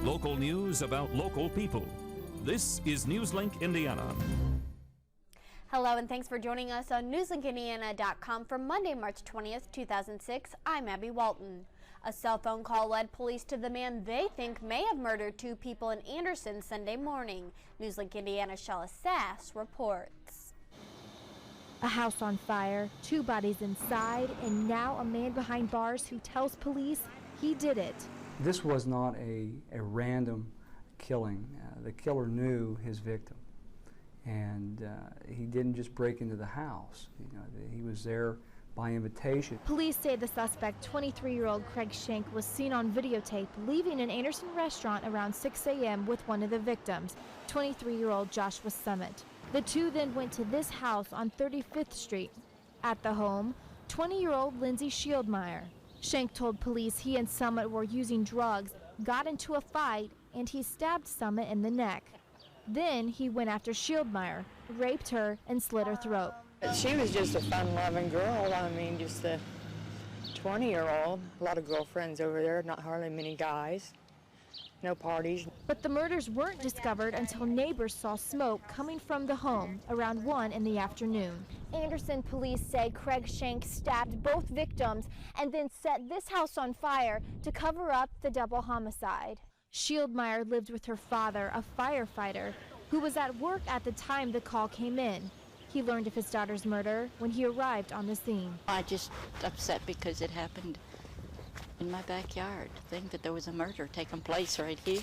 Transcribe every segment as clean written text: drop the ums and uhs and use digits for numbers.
Local news about local people. This is Newslink Indiana. Hello and thanks for joining us on newslinkindiana.com for Monday, March 20th, 2006. I'm Abby Walton. A cell phone call led police to the man they think may have murdered two people in Anderson Sunday morning. Newslink Indiana's Shala Sass reports. A house on fire, two bodies inside, and now a man behind bars who tells police he did it. This was not a random killing. The killer knew his victim, and he didn't just break into the house. He was there by invitation. Police say the suspect, 23-year-old Craig Shank, was seen on videotape leaving an Anderson restaurant around 6 a.m. with one of the victims, 23-year-old Joshua Summit. The two then went to this house on 35th Street. At the home, 20-year-old Lindsay Shieldmeyer. Shank told police he and Summit were using drugs, got into a fight, and he stabbed Summit in the neck. Then he went after Shieldmeyer, raped her, and slit her throat. She was just a fun-loving girl. I mean, just a 20-year-old. A lot of girlfriends over there, not hardly many guys. No parties. But the murders weren't discovered until neighbors saw smoke coming from the home around 1 in the afternoon. Anderson police say Craig Shank stabbed both victims and then set this house on fire to cover up the double homicide. Shieldmeyer lived with her father, a firefighter, who was at work at the time the call came in. He learned of his daughter's murder when he arrived on the scene. I just upset because it happened in my backyard. To think that there was a murder taking place right here.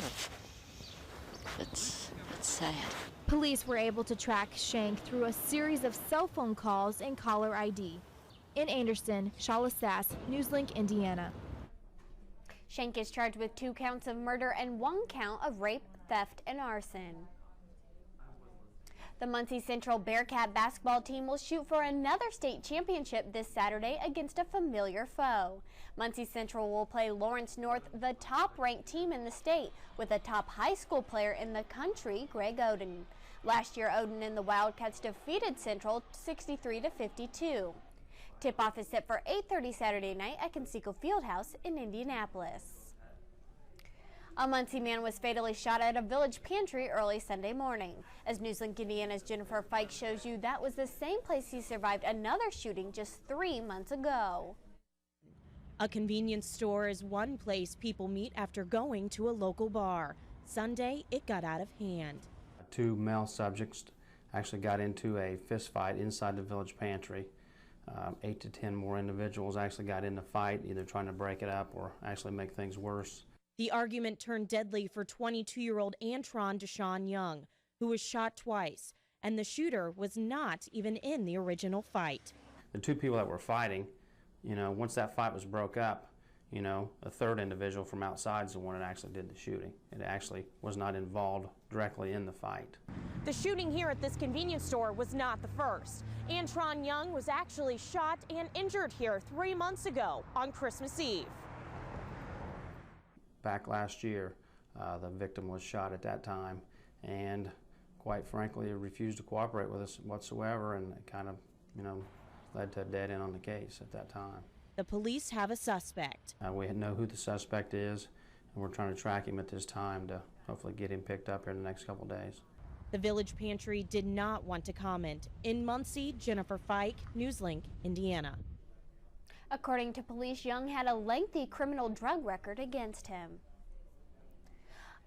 It's sad. Police were able to track Shank through a series of cell phone calls and caller ID. In Anderson, Shala Sass, Newslink, Indiana. Shank is charged with 2 counts of murder and 1 count of rape, theft, and arson. The Muncie Central Bearcat basketball team will shoot for another state championship this Saturday against a familiar foe. Muncie Central will play Lawrence North, the top-ranked team in the state, with a top high school player in the country, Greg Oden. Last year, Oden and the Wildcats defeated Central 63-52. Tip-off is set for 8:30 Saturday night at Conseco Fieldhouse in Indianapolis. A Muncie man was fatally shot at a Village Pantry early Sunday morning. As Newslink Indiana's Jennifer Fike shows you, that was the same place he survived another shooting just 3 months ago. A convenience store is one place people meet after going to a local bar. Sunday, it got out of hand. 2 male subjects actually got into a fist fight inside the Village Pantry. 8 to 10 more individuals actually got in the fight, either trying to break it up or actually make things worse. The argument turned deadly for 22-year-old Antron Deshaun Young, who was shot twice, and the shooter was not even in the original fight. The 2 people that were fighting, once that fight was broke up, a third individual from outside is the one that actually did the shooting. It actually was not involved directly in the fight. The shooting here at this convenience store was not the first. Antron Young was actually shot and injured here 3 months ago on Christmas Eve. Back last year, the victim was shot at that time, and quite frankly, refused to cooperate with us whatsoever, and it kind of, led to a dead end on the case at that time. The police have a suspect. We know who the suspect is, and we're trying to track him at this time to hopefully get him picked up here in the next couple days. The Village Pantry did not want to comment. In Muncie, Jennifer Fike, Newslink, Indiana. According to police, Young had a lengthy criminal drug record against him.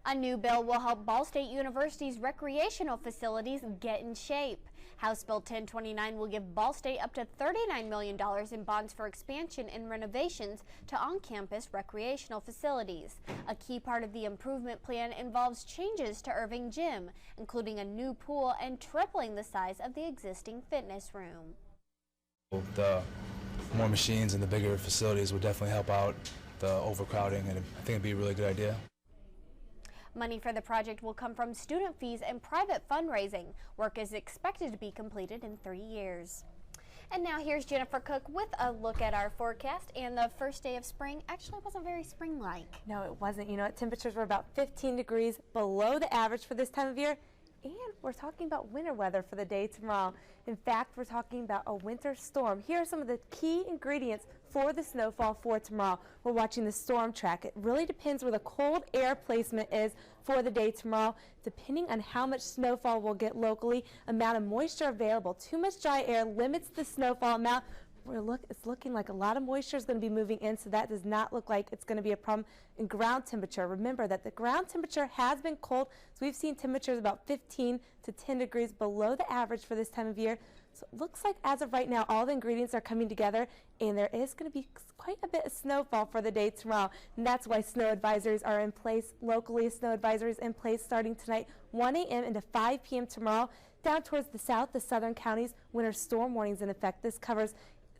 A new bill will help Ball State University's recreational facilities get in shape. House Bill 1029 will give Ball State up to $39 million in bonds for expansion and renovations to on-campus recreational facilities. A key part of the improvement plan involves changes to Irving Gym, including a new pool and tripling the size of the existing fitness room. The more machines and the bigger facilities would definitely help out the overcrowding, and I think it'd be a really good idea. Money for the project will come from student fees and private fundraising. Work is expected to be completed in 3 years. And now here's Jennifer Cook with a look at our forecast. And the first day of spring actually wasn't very spring-like. No, it wasn't. Temperatures were about 15 degrees below the average for this time of year. And we're talking about winter weather for the day tomorrow. In fact, we're talking about a winter storm. Here are some of the key ingredients for the snowfall for tomorrow. We're watching the storm track. It really depends where the cold air placement is for the day tomorrow, depending on how much snowfall we'll get locally, amount of moisture available. Too much dry air limits the snowfall amount. It's looking like a lot of moisture is going to be moving in, so that does not look like it's going to be a problem. In ground temperature, remember that the ground temperature has been cold, so we've seen temperatures about 15 to 10 degrees below the average for this time of year. So it looks like as of right now, all the ingredients are coming together, and there is going to be quite a bit of snowfall for the day tomorrow. And that's why snow advisories are in place locally. Snow advisories in place starting tonight, 1 a.m. into 5 p.m. tomorrow. Down towards the south, the southern counties, winter storm warnings in effect. This covers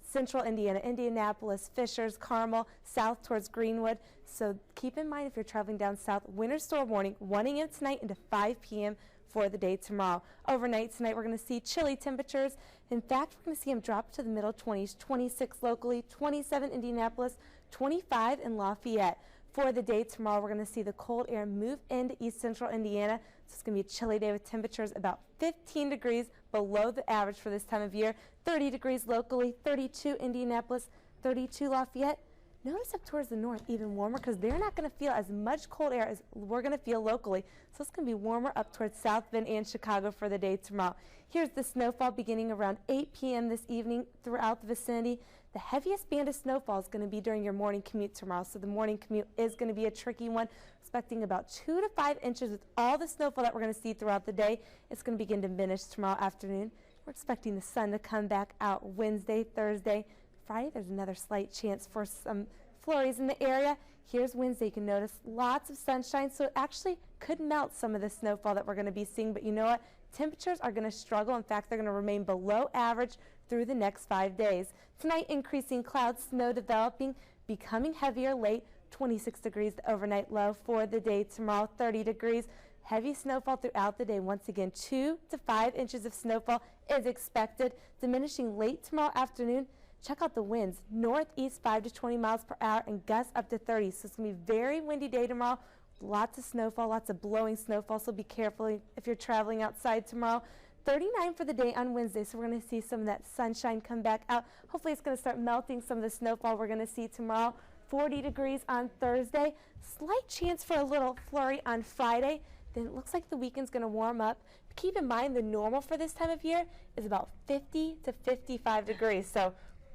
Central Indiana, Indianapolis, Fishers, Carmel, south towards Greenwood. So keep in mind if you're traveling down south, winter storm warning, 1 a.m. tonight into 5 p.m. for the day tomorrow. Overnight tonight, we're going to see chilly temperatures. In fact, we're going to see them drop to the middle 20s, 26 locally, 27 Indianapolis, 25 in Lafayette. For the day tomorrow, we're going to see the cold air move into east central Indiana. So it's going to be a chilly day with temperatures about 15 degrees below the average for this time of year. 30 degrees locally, 32 Indianapolis, 32 Lafayette. Notice up towards the north even warmer because they're not going to feel as much cold air as we're going to feel locally. So it's going to be warmer up towards South Bend and Chicago for the day tomorrow. Here's the snowfall beginning around 8 p.m. this evening throughout the vicinity. The heaviest band of snowfall is going to be during your morning commute tomorrow. So the morning commute is going to be a tricky one. Expecting about 2 to 5 inches with all the snowfall that we're going to see throughout the day. It's going to begin to diminish tomorrow afternoon. We're expecting the sun to come back out Wednesday, Thursday, Friday. There's another slight chance for some flurries in the area. Here's Wednesday. You can notice lots of sunshine, so it actually could melt some of the snowfall that we're going to be seeing. But you know what? Temperatures are going to struggle. In fact, they're going to remain below average through the next 5 days. Tonight, increasing clouds, snow developing, becoming heavier late. 26 degrees the overnight low for the day tomorrow, 30 degrees. Heavy snowfall throughout the day. Once again, 2 to 5 inches of snowfall is expected, diminishing late tomorrow afternoon. Check out the winds, northeast 5 to 20 miles per hour and gusts up to 30. So it's going to be a very windy day tomorrow. Lots of snowfall, lots of blowing snowfall, so be careful if you're traveling outside tomorrow. 39 for the day on Wednesday, so we're going to see some of that sunshine come back out. Hopefully it's going to start melting some of the snowfall we're going to see tomorrow. 40 degrees on Thursday. Slight chance for a little flurry on Friday. Then it looks like the weekend's going to warm up. Keep in mind the normal for this time of year is about 50 to 55 degrees. So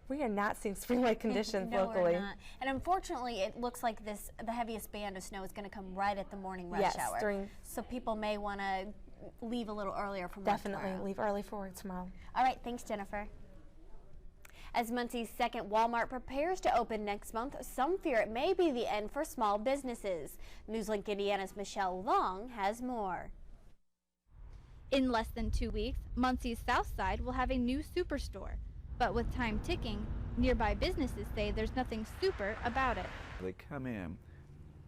we are not seeing spring-like conditions locally. We're not. And unfortunately, it looks like the heaviest band of snow is going to come right at the morning rush hour. So people may want to leave a little earlier from work Definitely leave early for work tomorrow. All right, thanks, Jennifer. As Muncie's second Wal-Mart prepares to open next month, some fear it may be the end for small businesses. Newslink Indiana's Michelle Long has more. In less than 2 weeks, Muncie's South Side will have a new superstore. But with time ticking, nearby businesses say there's nothing super about it. They come in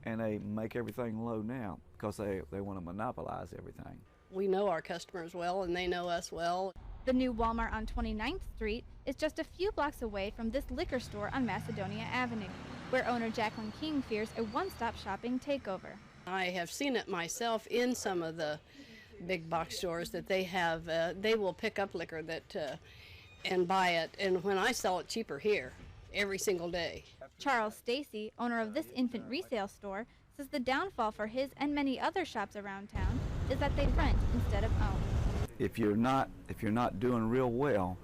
and they make everything low now because they want to monopolize everything. We know our customers well and they know us well. The new Walmart on 29th Street is just a few blocks away from this liquor store on Macedonia Avenue, where owner Jacqueline King fears a one-stop shopping takeover. I have seen it myself in some of the big box stores that they have. They will pick up liquor and buy it, and when I sell it cheaper here, every single day. Charles Stacy, owner of this infant resale store, says the downfall for his and many other shops around town is that they rent instead of own. If you're not doing real well,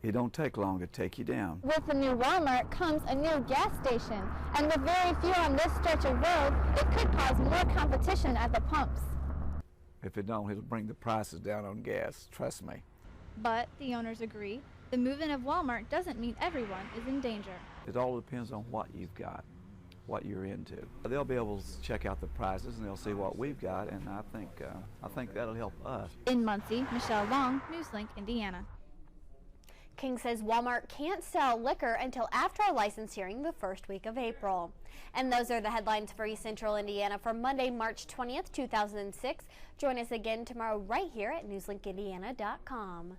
it don't take long to take you down. With the new Walmart comes a new gas station, and with very few on this stretch of road, it could cause more competition at the pumps. If it don't, it'll bring the prices down on gas, trust me. But, the owners agree, the move-in of Walmart doesn't mean everyone is in danger. It all depends on what you've got, what you're into. They'll be able to check out the prices and they'll see what we've got, and I think that'll help us. In Muncie, Michelle Long, Newslink, Indiana. King says Walmart can't sell liquor until after a license hearing the first week of April. And those are the headlines for East Central Indiana for Monday, March 20th, 2006. Join us again tomorrow right here at newslinkindiana.com.